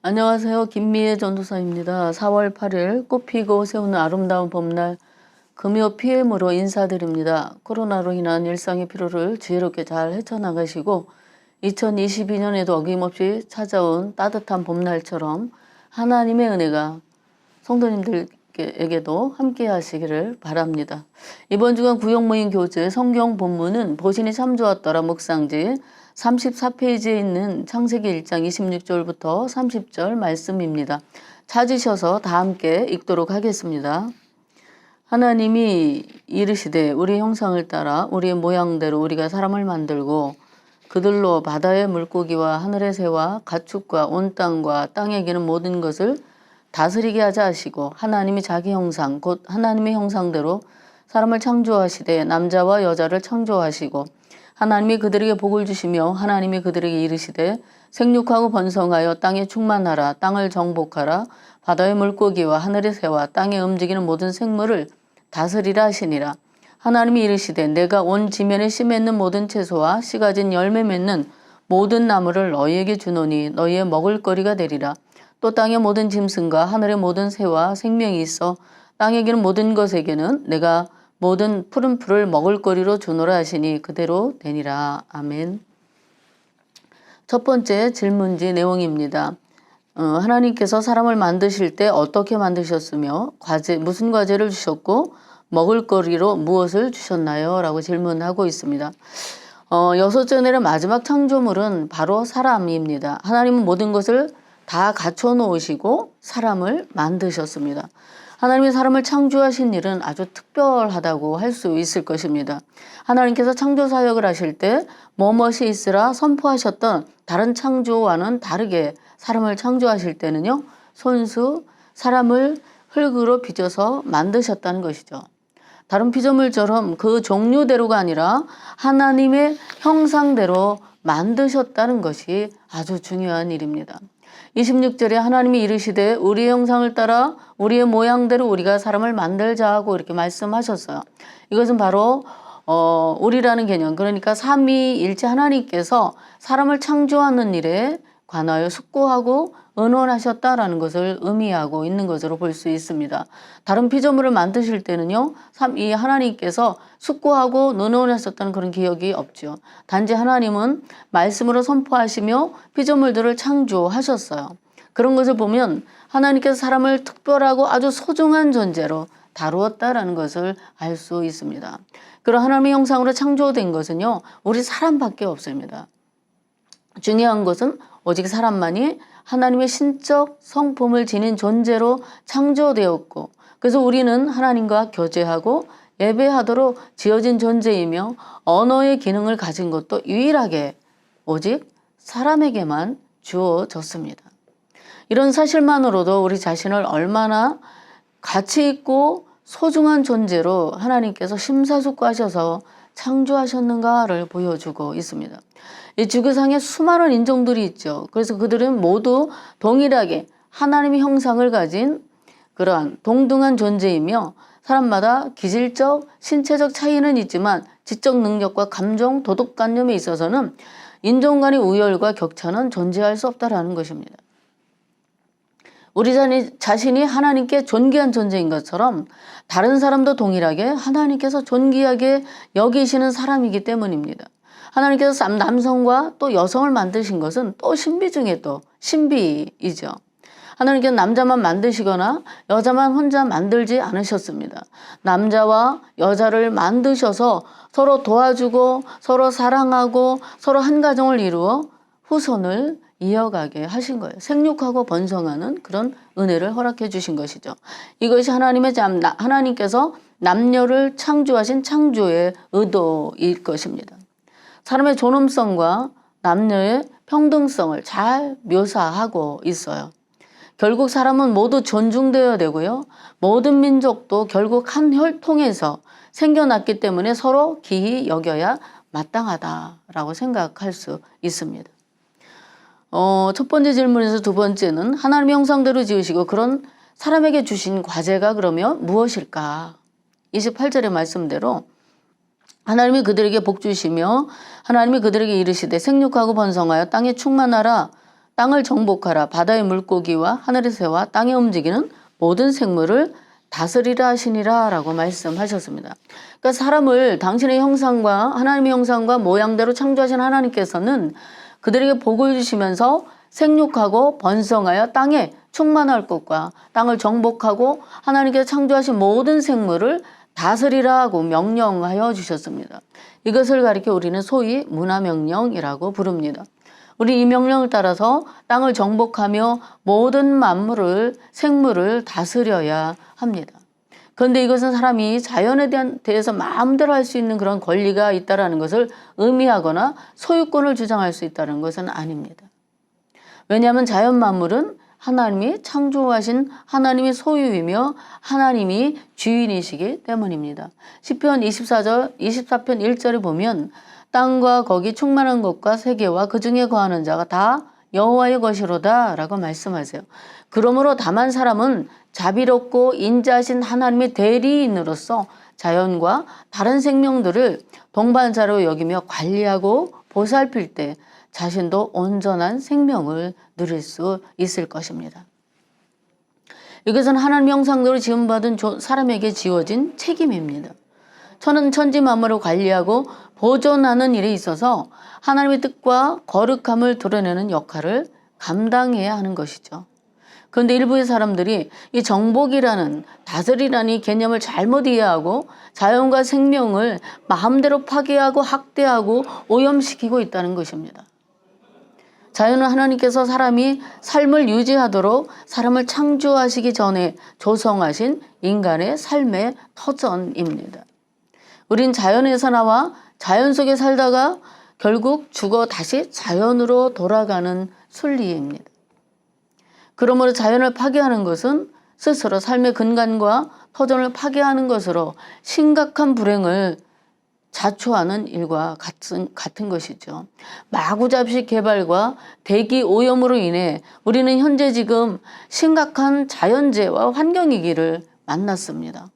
안녕하세요. 김미애 전도사입니다. 4월 8일 꽃피고 새우는 아름다운 봄날 금요 PM으로 인사드립니다. 코로나로 인한 일상의 피로를 지혜롭게 잘 헤쳐나가시고 2022년에도 어김없이 찾아온 따뜻한 봄날처럼 하나님의 은혜가 성도님들에게도 함께 하시기를 바랍니다. 이번 주간 구역모임 교재 성경 본문은 보신이 참 좋았더라 묵상지 34페이지에 있는 창세기 1장 26절부터 30절 말씀입니다. 찾으셔서 다 함께 읽도록 하겠습니다. 하나님이 이르시되 우리 형상을 따라 우리의 모양대로 우리가 사람을 만들고 그들로 바다의 물고기와 하늘의 새와 가축과 온 땅과 땅에 기는 모든 것을 다스리게 하자 하시고 하나님이 자기 형상 곧 하나님의 형상대로 사람을 창조하시되 남자와 여자를 창조하시고 하나님이 그들에게 복을 주시며 하나님이 그들에게 이르시되 생육하고 번성하여 땅에 충만하라 땅을 정복하라 바다의 물고기와 하늘의 새와 땅에 움직이는 모든 생물을 다스리라 하시니라. 하나님이 이르시되 내가 온 지면에 씨 맺는 모든 채소와 씨 가진 열매 맺는 모든 나무를 너희에게 주노니 너희의 먹을거리가 되리라. 또 땅의 모든 짐승과 하늘의 모든 새와 생명이 있어 땅에 기는 모든 것에게는 내가 모든 푸른 풀을 먹을거리로 주노라 하시니 그대로 되니라. 아멘. 첫 번째 질문지 내용입니다. 하나님께서 사람을 만드실 때 어떻게 만드셨으며 무슨 과제를 주셨고 먹을거리로 무엇을 주셨나요? 라고 질문하고 있습니다. 여섯째 내의 마지막 창조물은 바로 사람입니다. 하나님은 모든 것을 다 갖춰 놓으시고 사람을 만드셨습니다. 하나님이 사람을 창조하신 일은 아주 특별하다고 할 수 있을 것입니다. 하나님께서 창조 사역을 하실 때 뭐뭇이 있으라 선포하셨던 다른 창조와는 다르게 사람을 창조하실 때는요. 손수 사람을 흙으로 빚어서 만드셨다는 것이죠. 다른 피조물처럼 그 종류대로가 아니라 하나님의 형상대로 만드셨다는 것이 아주 중요한 일입니다. 26절에 하나님이 이르시되 우리의 형상을 따라 우리의 모양대로 우리가 사람을 만들자 하고 이렇게 말씀하셨어요. 이것은 바로 우리라는 개념, 그러니까 삼위일체 하나님께서 사람을 창조하는 일에 관하여 숙고하고 의논하셨다라는 것을 의미하고 있는 것으로 볼 수 있습니다. 다른 피조물을 만드실 때는요, 이 하나님께서 숙고하고 의논하셨다는 그런 기억이 없죠. 단지 하나님은 말씀으로 선포하시며 피조물들을 창조하셨어요. 그런 것을 보면 하나님께서 사람을 특별하고 아주 소중한 존재로 다루었다라는 것을 알 수 있습니다. 그런 하나님의 형상으로 창조된 것은요, 우리 사람밖에 없습니다. 중요한 것은 오직 사람만이 하나님의 신적 성품을 지닌 존재로 창조되었고 그래서 우리는 하나님과 교제하고 예배하도록 지어진 존재이며 언어의 기능을 가진 것도 유일하게 오직 사람에게만 주어졌습니다. 이런 사실만으로도 우리 자신을 얼마나 가치 있고 소중한 존재로 하나님께서 심사숙고하셔서 창조하셨는가를 보여주고 있습니다. 이 지구상에 수많은 인종들이 있죠. 그래서 그들은 모두 동일하게 하나님의 형상을 가진 그러한 동등한 존재이며 사람마다 기질적, 신체적 차이는 있지만 지적 능력과 감정, 도덕관념에 있어서는 인종 간의 우열과 격차는 존재할 수 없다라는 것입니다. 우리 자신이 하나님께 존귀한 존재인 것처럼 다른 사람도 동일하게 하나님께서 존귀하게 여기시는 사람이기 때문입니다. 하나님께서 남성과 또 여성을 만드신 것은 또 신비 중에 또 신비이죠. 하나님께서 남자만 만드시거나 여자만 혼자 만들지 않으셨습니다. 남자와 여자를 만드셔서 서로 도와주고 서로 사랑하고 서로 한 가정을 이루어 후손을 이어가게 하신 거예요. 생육하고 번성하는 그런 은혜를 허락해 주신 것이죠. 이것이 하나님께서 남녀를 창조하신 창조의 의도일 것입니다. 사람의 존엄성과 남녀의 평등성을 잘 묘사하고 있어요. 결국 사람은 모두 존중되어야 되고요. 모든 민족도 결국 한 혈통에서 생겨났기 때문에 서로 기히 여겨야 마땅하다라고 생각할 수 있습니다. 첫 번째 질문에서 두 번째는 하나님의 형상대로 지으시고 그런 사람에게 주신 과제가 그러면 무엇일까? 28절의 말씀대로 하나님이 그들에게 복 주시며 하나님이 그들에게 이르시되 생육하고 번성하여 땅에 충만하라 땅을 정복하라. 바다의 물고기와 하늘의 새와 땅에 움직이는 모든 생물을 다스리라 하시니라 라고 말씀하셨습니다. 그러니까 사람을 당신의 형상과 하나님의 형상과 모양대로 창조하신 하나님께서는 그들에게 복을 주시면서 생육하고 번성하여 땅에 충만할 것과 땅을 정복하고 하나님께서 창조하신 모든 생물을 다스리라고 명령하여 주셨습니다. 이것을 가리켜 우리는 소위 문화명령이라고 부릅니다. 우리 이 명령을 따라서 땅을 정복하며 모든 만물을 생물을 다스려야 합니다. 그런데 이것은 사람이 자연에 대해서 마음대로 할 수 있는 그런 권리가 있다는 것을 의미하거나 소유권을 주장할 수 있다는 것은 아닙니다. 왜냐하면 자연 만물은 하나님이 창조하신 하나님의 소유이며 하나님이 주인이시기 때문입니다. 시편 24편 1절에 보면 땅과 거기 충만한 것과 세계와 그 중에 거하는 자가 다 여호와의 것이로다 라고 말씀하세요. 그러므로 다만 사람은 자비롭고 인자하신 하나님의 대리인으로서 자연과 다른 생명들을 동반자로 여기며 관리하고 보살필 때 자신도 온전한 생명을 누릴 수 있을 것입니다. 이것은 하나님 형상대로 지음받은 사람에게 지어진 책임입니다. 천지 만물을 관리하고 보존하는 일에 있어서 하나님의 뜻과 거룩함을 드러내는 역할을 감당해야 하는 것이죠. 그런데 일부의 사람들이 이 정복이라는 다스리라는 이 개념을 잘못 이해하고 자연과 생명을 마음대로 파괴하고 학대하고 오염시키고 있다는 것입니다. 자연은 하나님께서 사람이 삶을 유지하도록 사람을 창조하시기 전에 조성하신 인간의 삶의 터전입니다. 우린 자연에서 나와 자연 속에 살다가 결국 죽어 다시 자연으로 돌아가는 순리입니다. 그러므로 자연을 파괴하는 것은 스스로 삶의 근간과 터전을 파괴하는 것으로 심각한 불행을 자초하는 일과 같은 것이죠. 마구잡이 개발과 대기 오염으로 인해 우리는 현재 지금 심각한 자연재해와 환경위기를 만났습니다.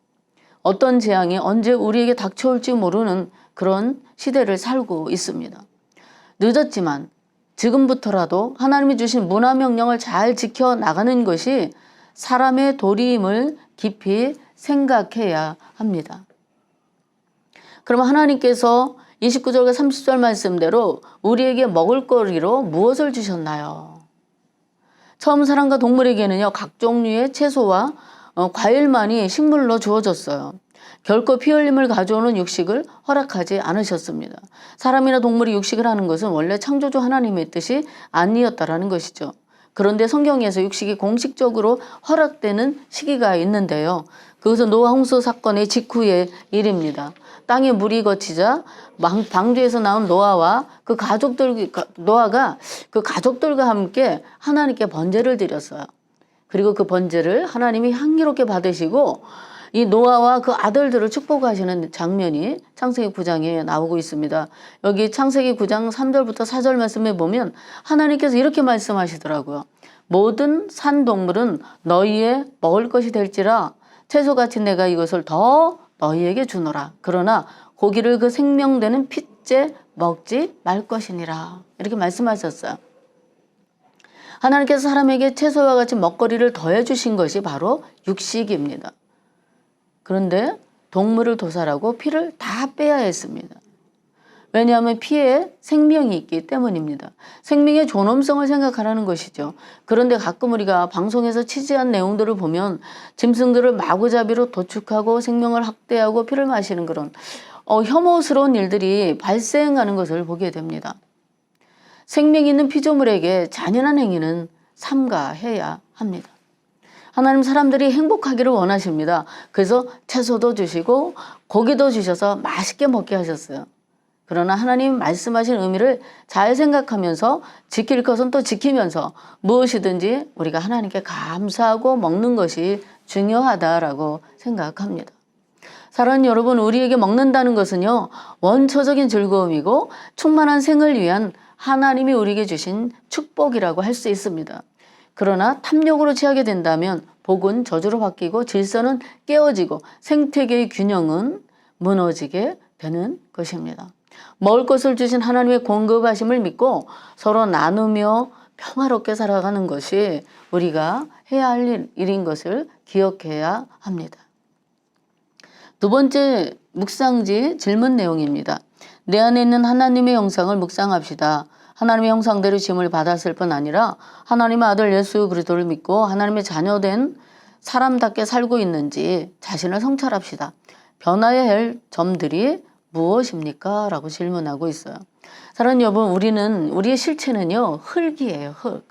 어떤 재앙이 언제 우리에게 닥쳐올지 모르는 그런 시대를 살고 있습니다. 늦었지만 지금부터라도 하나님이 주신 문화명령을 잘 지켜나가는 것이 사람의 도리임을 깊이 생각해야 합니다. 그럼 하나님께서 29절과 30절 말씀대로 우리에게 먹을거리로 무엇을 주셨나요? 처음 사람과 동물에게는요, 각 종류의 채소와 과일만이 식물로 주어졌어요. 결코 피 흘림을 가져오는 육식을 허락하지 않으셨습니다. 사람이나 동물이 육식을 하는 것은 원래 창조주 하나님의 뜻이 아니었다라는 것이죠. 그런데 성경에서 육식이 공식적으로 허락되는 시기가 있는데요. 그것은 노아 홍수 사건의 직후의 일입니다. 땅에 물이 거치자 방주에서 나온 노아가 그 가족들과 함께 하나님께 번제를 드렸어요. 그리고 그 번제를 하나님이 향기롭게 받으시고 이 노아와 그 아들들을 축복하시는 장면이 창세기 9장에 나오고 있습니다. 여기 창세기 9장 3절부터 4절 말씀에 보면 하나님께서 이렇게 말씀하시더라고요. 모든 산 동물은 너희의 먹을 것이 될지라 채소같이 내가 이것을 더 너희에게 주노라. 그러나 고기를 그 생명되는 핏째 먹지 말 것이니라. 이렇게 말씀하셨어요. 하나님께서 사람에게 채소와 같이 먹거리를 더해 주신 것이 바로 육식입니다. 그런데 동물을 도살하고 피를 다 빼야 했습니다. 왜냐하면 피에 생명이 있기 때문입니다. 생명의 존엄성을 생각하라는 것이죠. 그런데 가끔 우리가 방송에서 취재한 내용들을 보면 짐승들을 마구잡이로 도축하고 생명을 학대하고 피를 마시는 그런 혐오스러운 일들이 발생하는 것을 보게 됩니다. 생명 있는 피조물에게 잔인한 행위는 삼가해야 합니다. 하나님 사람들이 행복하기를 원하십니다. 그래서 채소도 주시고 고기도 주셔서 맛있게 먹게 하셨어요. 그러나 하나님 말씀하신 의미를 잘 생각하면서 지킬 것은 또 지키면서 무엇이든지 우리가 하나님께 감사하고 먹는 것이 중요하다라고 생각합니다. 사랑하는 여러분, 우리에게 먹는다는 것은요, 원초적인 즐거움이고 충만한 생을 위한 하나님이 우리에게 주신 축복이라고 할 수 있습니다. 그러나 탐욕으로 취하게 된다면 복은 저주로 바뀌고 질서는 깨어지고 생태계의 균형은 무너지게 되는 것입니다. 먹을 것을 주신 하나님의 공급하심을 믿고 서로 나누며 평화롭게 살아가는 것이 우리가 해야 할 일인 것을 기억해야 합니다. 두 번째 묵상지 질문 내용입니다. 내 안에 있는 하나님의 형상을 묵상합시다. 하나님의 형상대로 지음을 받았을 뿐 아니라 하나님의 아들 예수 그리스도를 믿고 하나님의 자녀된 사람답게 살고 있는지 자신을 성찰합시다. 변화해야 할 점들이 무엇입니까? 라고 질문하고 있어요. 사랑하는 여러분, 우리의 실체는요, 흙이에요, 흙.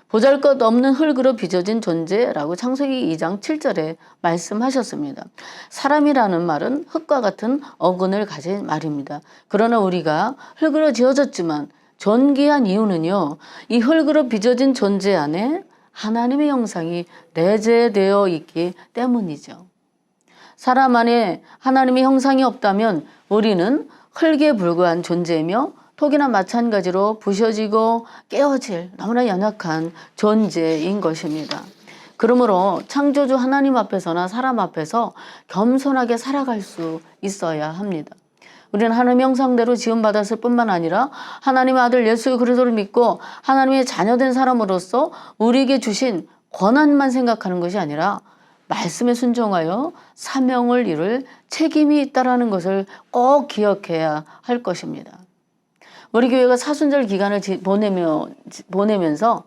보잘것없는 흙으로 빚어진 존재라고 창세기 2장 7절에 말씀하셨습니다. 사람이라는 말은 흙과 같은 어근을 가진 말입니다. 그러나 우리가 흙으로 지어졌지만 존귀한 이유는요, 이 흙으로 빚어진 존재 안에 하나님의 형상이 내재되어 있기 때문이죠. 사람 안에 하나님의 형상이 없다면 우리는 흙에 불과한 존재이며 톡이나 마찬가지로 부셔지고 깨어질 너무나 연약한 존재인 것입니다. 그러므로 창조주 하나님 앞에서나 사람 앞에서 겸손하게 살아갈 수 있어야 합니다. 우리는 하나님의 형상대로 지음받았을 뿐만 아니라 하나님의 아들 예수 그리스도를 믿고 하나님의 자녀된 사람으로서 우리에게 주신 권한만 생각하는 것이 아니라 말씀에 순종하여 사명을 이룰 책임이 있다는 것을 꼭 기억해야 할 것입니다. 우리 교회가 사순절 기간을 보내면서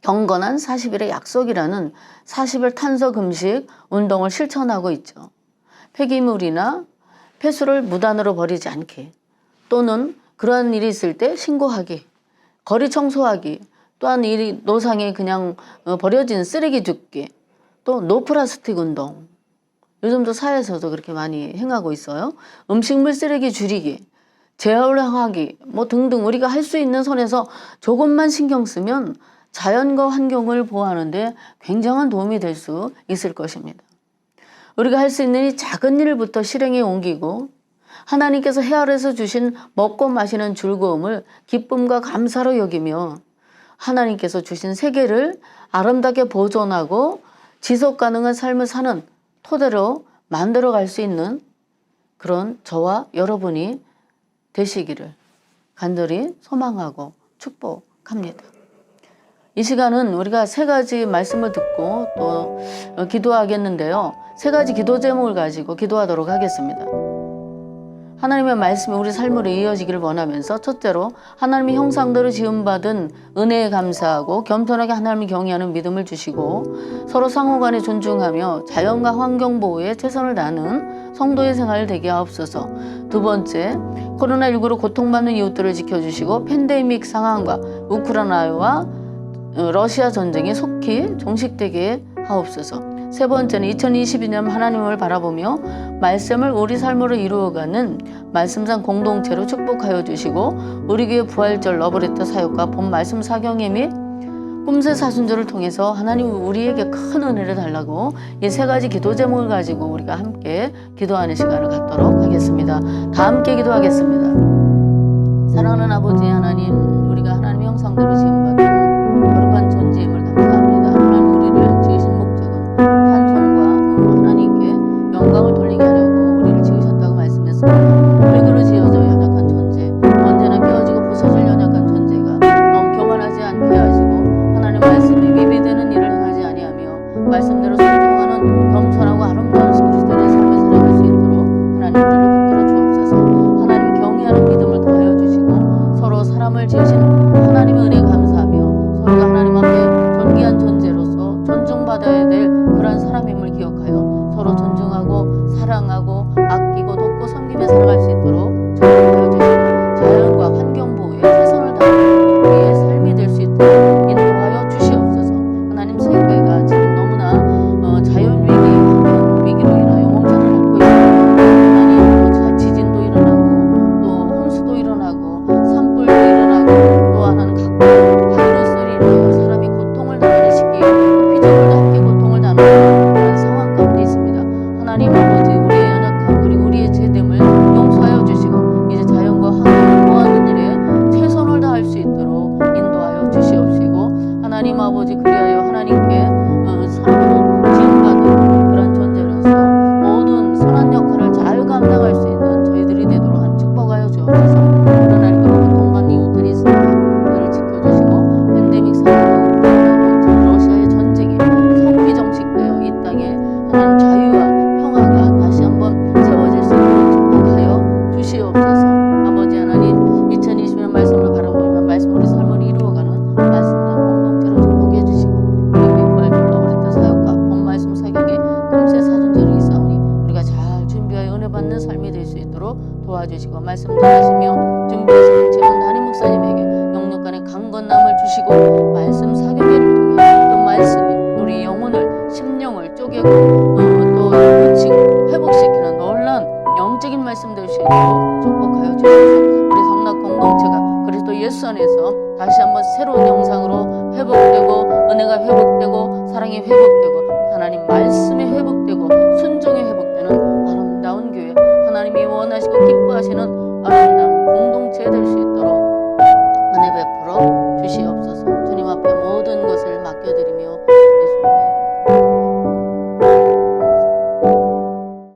경건한 40일의 약속이라는 40일 탄소 금식 운동을 실천하고 있죠. 폐기물이나 폐수를 무단으로 버리지 않기, 또는 그러한 일이 있을 때 신고하기, 거리 청소하기, 또한 이 노상에 그냥 버려진 쓰레기 줍기, 또 노플라스틱 운동, 요즘도 사회에서도 그렇게 많이 행하고 있어요. 음식물 쓰레기 줄이기, 재활용하기 등등 우리가 할 수 있는 선에서 조금만 신경 쓰면 자연과 환경을 보호하는 데 굉장한 도움이 될 수 있을 것입니다. 우리가 할 수 있는 이 작은 일부터 실행에 옮기고 하나님께서 헤아려서 주신 먹고 마시는 즐거움을 기쁨과 감사로 여기며 하나님께서 주신 세계를 아름답게 보존하고 지속 가능한 삶을 사는 토대로 만들어 갈 수 있는 그런 저와 여러분이 되시기를 간절히 소망하고 축복합니다. 이 시간은 우리가 세 가지 말씀을 듣고 또 기도하겠는데요. 세 가지 기도 제목을 가지고 기도하도록 하겠습니다. 하나님의 말씀이 우리 삶으로 이어지기를 원하면서 첫째로 하나님의 형상대로 지음받은 은혜에 감사하고 겸손하게 하나님을 경외하는 믿음을 주시고 서로 상호간에 존중하며 자연과 환경 보호에 최선을 다하는 성도의 생활을 되게 하옵소서. 두 번째, 코로나19로 고통받는 이웃들을 지켜주시고 팬데믹 상황과 우크라이나와 러시아 전쟁이 속히 종식되게 하옵소서. 세 번째는 2022년 하나님을 바라보며 말씀을 우리 삶으로 이루어가는 말씀상 공동체로 축복하여 주시고 우리 교회 부활절 러브레터 사역과 본 말씀 사경회 및 꿈새 사순절을 통해서 하나님 우리에게 큰 은혜를 달라고 이 세 가지 기도 제목을 가지고 우리가 함께 기도하는 시간을 갖도록 하겠습니다. 다 함께 기도하겠습니다. 사랑하는 아버지 하나님, 우리가 하나님의 형상대로 지음받은 거룩한 존재임을 감사합니다. 하나님 우리를 지으신 목적은 찬송과 하나님께 영광을 돌리게 하려고 우리를 지으셨다고 말씀했습니다. 흙으로 지어져 연약한 존재, 언제나 깨어지고 부서질 연약한 존재가 너무 교만하지 않게 하시고 하나님 말씀에 위배되는 일을 행하지 아니하며 말씀대로 순종하는 겸손하고 아름다운 그리스도인의 삶을 살아갈 수 있도록 하나님 우리를 붙들어 주옵소서. 하나님 경외하는 믿음을 더하여 주시고 서로 사람을 지으신 하나님의 은혜에 감사하며 서로가 하나님 앞에 존귀한 존재로서 존중받아야 될 그러한 사람임을 기억하여 서로 존중하고 사랑하고 아끼고 돕고 섬기며 살아갈 수 있도록 축복하여 주시고 자연과 환경 보호에 최선을 다하는 우리의 삶이 될 수 있도록 인도하여 주시옵소서. 하나님 세계가 지금 너무나 자연 위기, 환경 위기로 인하여 몸살을 앓고 있습니다. 하나님 지진도 일어나고 또 홍수도 일어나고 산불도 일어나고 또 하나는 각종 바이러스로 인하여 사람이 고통을 당하는 시기, 피조물도 함께 고통을 당하는 그런 상황 가운데 있습니다. 하나님 아버지 우리의 연약함 그리고 우리의 죄됨을 용서하여 주시고 이제 자연과 환경을 보호하는 일에 최선을 다할 수 있도록 인도하여 주시옵시고 하나님 아버지 그리하여 하나님께 사람으로 지음받은 그런 존재로서 모든 선한 역할을 잘 감당할 수 있는 저희들이 되도록 한 축복하여 주옵소서. 그러나 그런 고통받는 이웃들이 있습니다. 그들을 지켜주시고 은혜가 회복되고 사랑이 회복되고 하나님 말씀이 회복되고 순종이 회복되는 아름다운 교회, 하나님이 원하시고 기뻐하시는 아름다운 공동체 될 수 있도록 은혜 베풀어